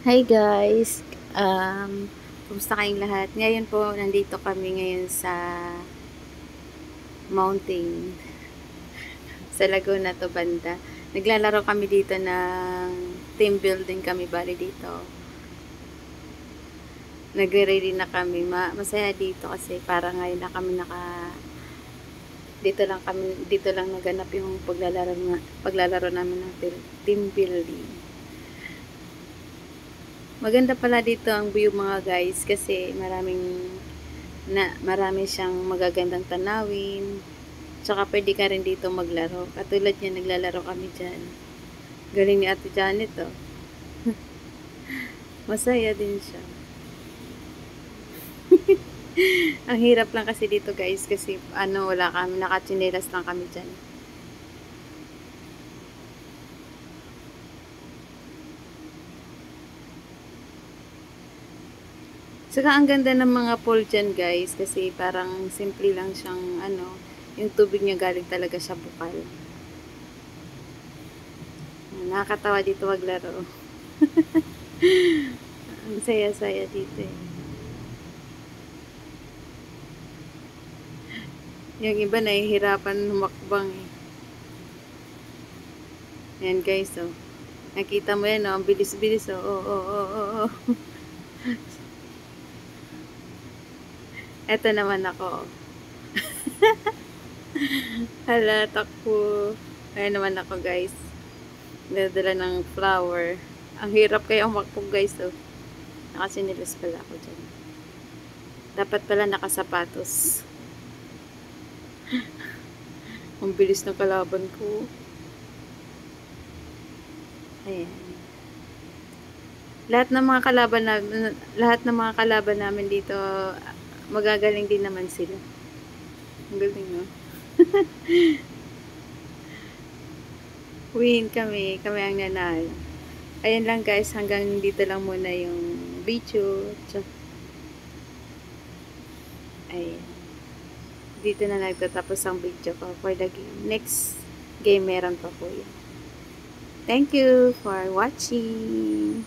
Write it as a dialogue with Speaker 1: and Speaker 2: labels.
Speaker 1: Hi guys! Kumusta kayong lahat? Ngayon po, nandito kami ngayon sa mountain sa Laguna to banda. Naglalaro kami dito ng team building kami bali dito. Nagre-ready na kami. Masaya dito kasi parang ngayon na kami dito lang naganap yung paglalaro namin ng team building. Maganda pala dito ang view mga guys kasi marami siyang magagandang tanawin. Tsaka pwede ka rin dito maglaro. Katulad niya naglalaro kami dyan. Galing ni Ate Janet oh. Masaya din siya. Ang hirap lang kasi dito guys kasi wala kami, nakatsinelas lang kami dyan. Saka ang ganda ng mga pool dyan guys kasi parang simple lang siyang yung tubig niya galing talaga sa bukal. Nakakatawa dito maglaro. Ang saya-saya dito eh. Yung iba nahihirapan humakbang eh. Yan guys oh. Nakita mo yan oh, ang bilis-bilis oh. Oh. Eto naman ako. Hala, takbo. Ayan naman ako guys. Dadala ng flower. Ang hirap kaya umakbo guys oh. Nakasinilas pala ako dyan. Dapat pala nakasapatos. Ang bilis ng kalaban ko. Ayan. Lahat ng mga kalaban namin dito magagaling din naman sila. Ang galing no. Win kami ang nanalo. Ayan lang guys, hanggang dito lang muna yung video. Ayan. Dito na nagtatapos ang video ko for the game. Next game meron pa po yun. Thank you for watching.